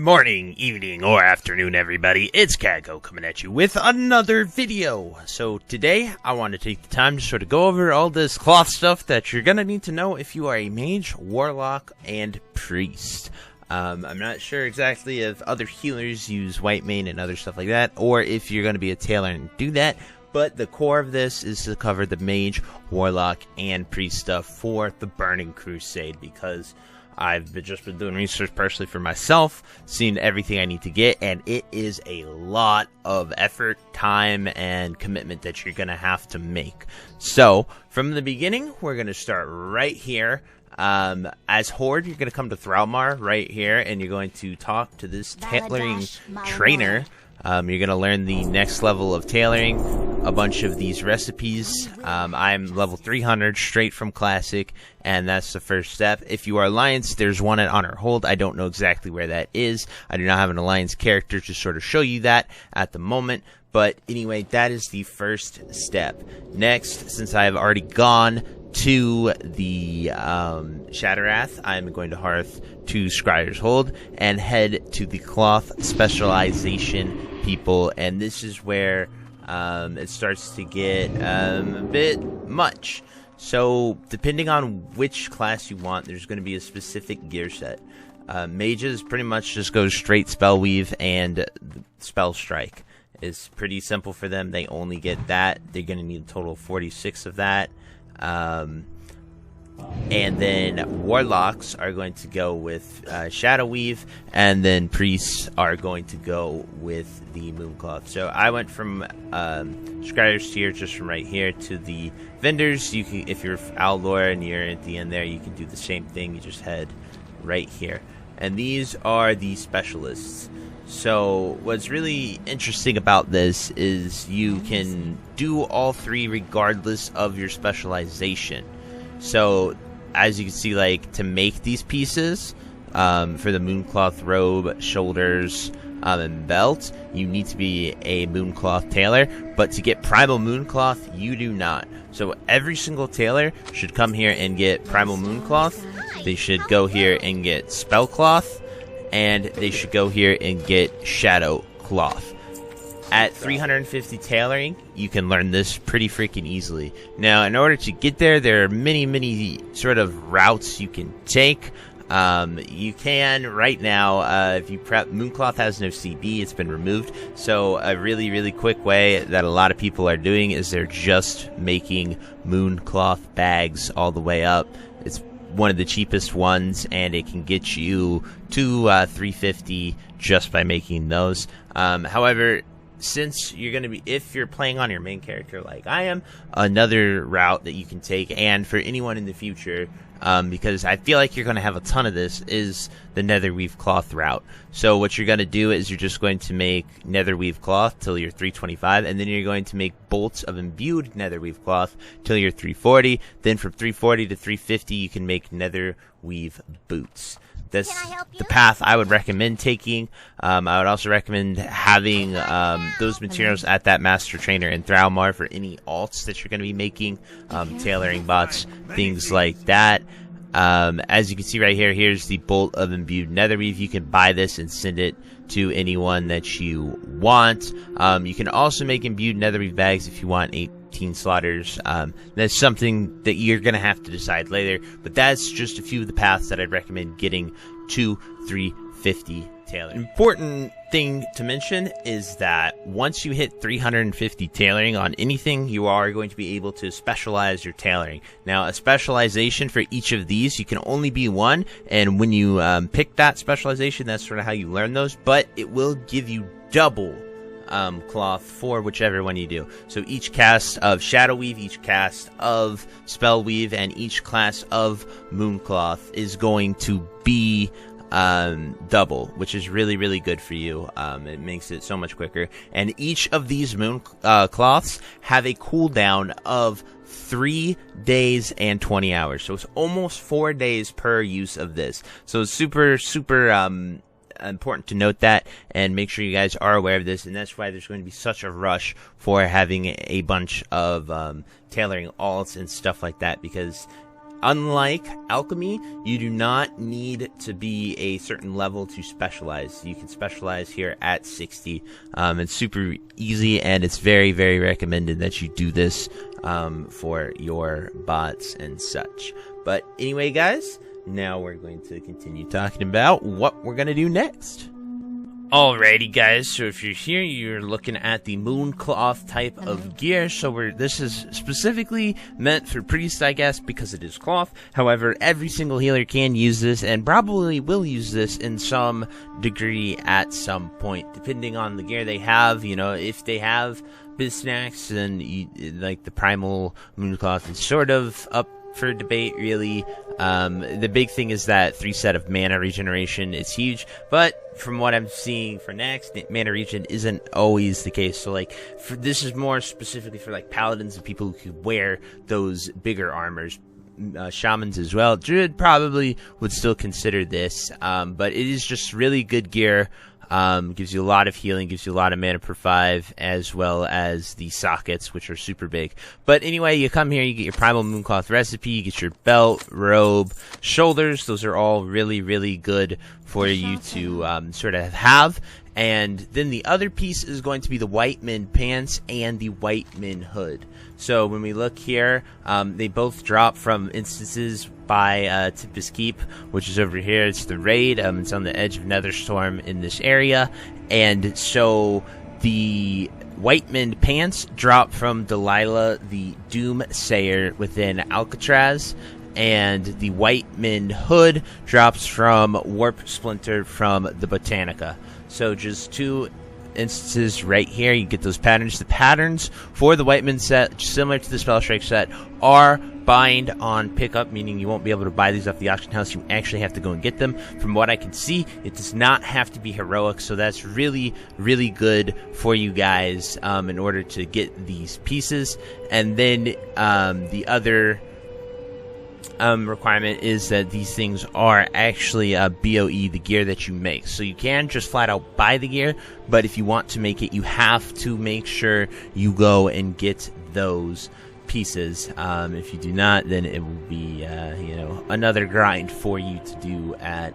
morning, evening, or afternoon, everybody. It's Kaghoe coming at you with another video. So today, I want to take the time to sort of go over all this cloth stuff that you're going to need to know if you are a mage, warlock, and priest. I'm not sure exactly if other healers use Whitemend and other stuff like that, or if you're going to be a tailor and do that. But the core of this is to cover the mage, warlock, and priest stuff for the Burning Crusade, because I've just been doing research personally for myself, seeing everything I need to get, and it is a lot of effort, time, and commitment that you're going to have to make. So, from the beginning, we're going to start right here. As Horde, you're going to come to Thralmar right here, and you're going to talk to this tailoring trainer. You're going to learn the next level of tailoring, a bunch of these recipes. I'm level 300 straight from Classic, and that's the first step. If you are Alliance, there's one at Honor Hold. I don't know exactly where that is. I do not have an Alliance character to sort of show you that at the moment. But anyway, that is the first step. Next, since I have already gone to the Shattrath, I'm going to Hearth to Scryer's Hold and head to the cloth specialization people, and this is where it starts to get a bit much. So depending on which class you want, there's going to be a specific gear set. Mages pretty much just go straight spell weave and spell strike. It's pretty simple for them. They only get that. They're going to need a total of 46 of that. And then warlocks are going to go with Shadow Weave, and then priests are going to go with the Mooncloth. So I went from Scryer's tier, just from right here, to the vendors. You can, if you're Outlaw and you're at the end there, you can do the same thing. You just head right here, and these are the specialists. So what's really interesting about this is you can do all three regardless of your specialization. So as you can see, like, to make these pieces for the Mooncloth robe, shoulders, and belt, you need to be a Mooncloth tailor. But to get Primal Mooncloth, you do not. So every single tailor should come here and get Primal Mooncloth. They should go here and get Spellcloth. And they should go here and get Shadow Cloth. At 350 tailoring, you can learn this pretty freaking easily. Now, in order to get there, there are many sort of routes you can take. You can, right now, if you prep, Mooncloth has no CB, it's been removed. So a really quick way that a lot of people are doing is they're just making Mooncloth bags all the way up. It's one of the cheapest ones, and it can get you to 350 just by making those. However, since you're going to be, if you're playing on your main character like I am, another route that you can take, and for anyone in the future, because I feel like you're going to have a ton of this, is the Netherweave Cloth route. So what you're going to do is you're just going to make Netherweave Cloth till you're 325, and then you're going to make bolts of imbued Netherweave Cloth till you're 340. Then from 340 to 350, you can make Netherweave boots. That's the path I would recommend taking. I would also recommend having those materials at that master trainer in Thralmar for any alts that you're going to be making, tailoring bots, things like that. As you can see right here, here's the bolt of imbued Netherweave. You can buy this and send it to anyone that you want. You can also make imbued Netherweave bags if you want 18 slaughters. That's something that you're going to have to decide later, but that's just a few of the paths that I'd recommend getting to 350 tailoring. Important thing to mention is that once you hit 350 tailoring on anything, you are going to be able to specialize your tailoring. Now, a specialization for each of these, you can only be one, and when you pick that specialization, that's sort of how you learn those, but it will give you double cloth for whichever one you do. So each cast of Shadow Weave, each cast of Spell Weave, and each class of Mooncloth is going to be double, which is really good for you. It makes it so much quicker. And each of these Mooncloths have a cooldown of 3 days and 20 hours. So it's almost 4 days per use of this. So it's super important to note that and make sure you guys are aware of this, and that's why there's going to be such a rush for having a bunch of tailoring alts and stuff like that, because unlike alchemy, you do not need to be a certain level to specialize. You can specialize here at 60. It's super easy, and it's very, very recommended that you do this for your bots and such. But anyway, guys, now we're going to continue talking about what we're going to do next. Alrighty, guys, so if you're here, you're looking at the Mooncloth type of gear. So this is specifically meant for priests, I guess, because it is cloth. However, every single healer can use this and probably will use this in some degree at some point, depending on the gear they have. You know, if they have Biznax, then like the Primal Mooncloth is sort of up for debate, really. The big thing is that 3 set of mana regeneration is huge, but from what I'm seeing for next, mana regen isn't always the case. So like, this is more specifically for like paladins and people who could wear those bigger armors. Shamans as well. Druid probably would still consider this, but it is just really good gear. Gives you a lot of healing, gives you a lot of mana per 5, as well as the sockets, which are super big. But anyway, you come here, you get your Primal Mooncloth recipe, you get your belt, robe, shoulders. Those are all really, really good for you to sort of have. And then the other piece is going to be the Whitemend pants and the Whitemend hood. So when we look here, they both drop from instances by TBC, which is over here. It's the raid. It's on the edge of Netherstorm in this area. And so the Whitemend pants drop from Delilah, the Doomsayer within Alcatraz. And the Whitemend hood drops from Warp Splinter from the Botanica. So just 2 instances right here. You get those patterns. The patterns for the Whitemend set, similar to the Spellstrike set, are bind on pickup, meaning you won't be able to buy these off the auction house. You actually have to go and get them. From what I can see, it does not have to be heroic, so that's really, really good for you guys in order to get these pieces. And then the other requirement is that these things are actually BOE, the gear that you make. So you can just flat out buy the gear, but if you want to make it, you have to make sure you go and get those pieces. If you do not, then it will be another grind for you to do at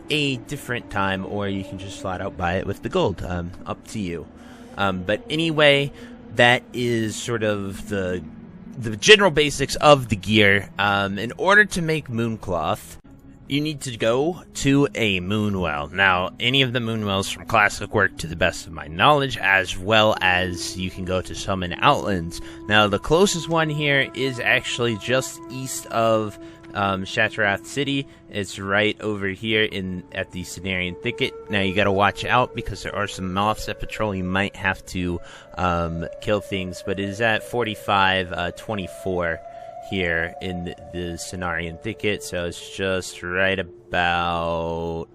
a different time, or you can just flat out buy it with the gold. Up to you. But anyway, that is sort of the general basics of the gear. In order to make Mooncloth, you need to go to a moonwell. Now, any of the moonwells from Classic work to the best of my knowledge, as well as you can go to some in Outlands. Now, the closest one here is actually just east of Shattrath City. It's right over here at the Cenarian Thicket. Now you gotta watch out because there are some moths that patrol. You might have to kill things, but it is at 4524 here in the Cenarian Thicket, so it's just right about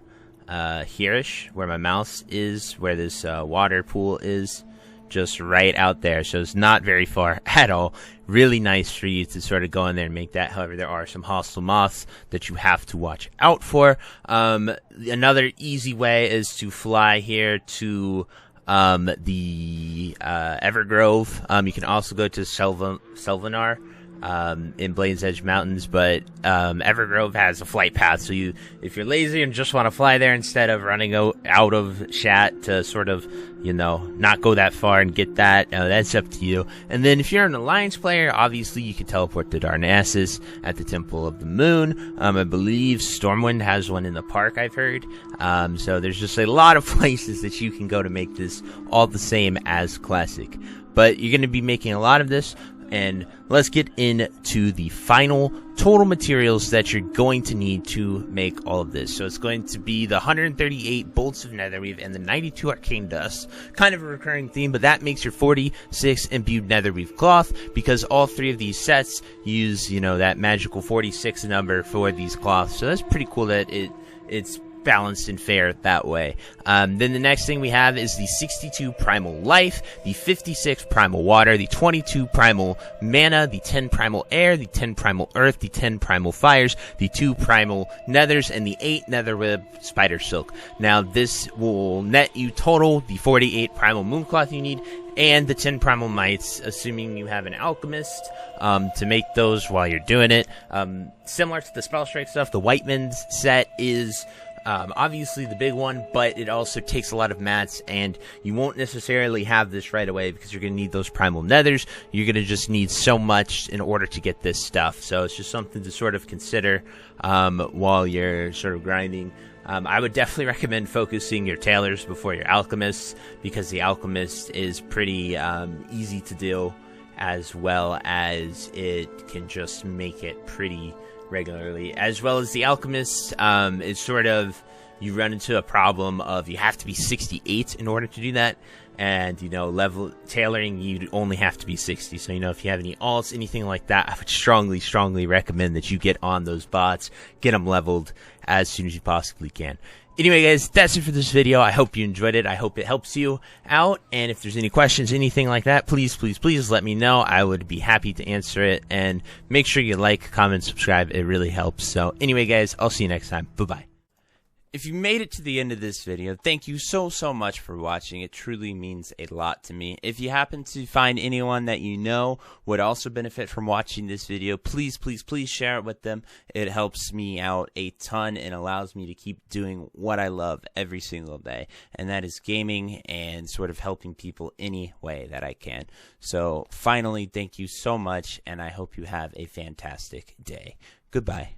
here-ish, where my mouse is, where this water pool is. Just right out there, so it's not very far at all. Really nice for you to sort of go in there and make that. However, there are some hostile moths that you have to watch out for. Another easy way is to fly here to the Evergrove. You can also go to Selvanar in Blades Edge Mountains, but Evergrove has a flight path, so if you're lazy and just want to fly there instead of running out of Shat to sort of, not go that far and get that, that's up to you. And then if you're an Alliance player, obviously you can teleport to Darnassus at the Temple of the Moon. I believe Stormwind has one in the park, I've heard. So there's just a lot of places that you can go to make this all the same as Classic. But you're going to be making a lot of this. And let's get into the final total materials that you're going to need to make all of this. So it's going to be the 138 bolts of netherweave and the 92 arcane dust. Kind of a recurring theme, but that makes your 46 imbued netherweave cloth, because all 3 of these sets use, that magical 46 number for these cloths. So that's pretty cool that it's balanced and fair that way. Then the next thing we have is the 62 Primal Life, the 56 Primal Water, the 22 Primal Mana, the 10 Primal Air, the 10 Primal Earth, the 10 Primal Fires, the 2 Primal Nethers, and the 8 Netherweb Spider Silk. Now this will net you total the 48 Primal Mooncloth you need, and the 10 Primal Mites, assuming you have an Alchemist to make those while you're doing it. Similar to the Spell Strike stuff, the Whitemend set is obviously the big one, but it also takes a lot of mats, and you won't necessarily have this right away because you're going to need those Primal Nethers. You're going to just need so much in order to get this stuff, so it's just something to sort of consider while you're sort of grinding. I would definitely recommend focusing your Tailors before your Alchemists, because the Alchemist is pretty easy to do, as well as it can just make it pretty regularly. As well as the Alchemist is sort of, you run into a problem of you have to be 68 in order to do that, and level tailoring you only have to be 60. So if you have any alts, anything like that, I would strongly recommend that you get on those bots, get them leveled as soon as you possibly can. Anyway, guys, that's it for this video. I hope you enjoyed it. I hope it helps you out. And if there's any questions, anything like that, please let me know. I would be happy to answer it. And make sure you like, comment, subscribe. It really helps. So anyway, guys, I'll see you next time. Bye-bye. If you made it to the end of this video, thank you so much for watching. It truly means a lot to me. If you happen to find anyone that you know would also benefit from watching this video, please share it with them. It helps me out a ton and allows me to keep doing what I love every single day, and that is gaming and sort of helping people any way that I can. So finally, thank you so much, and I hope you have a fantastic day. Goodbye.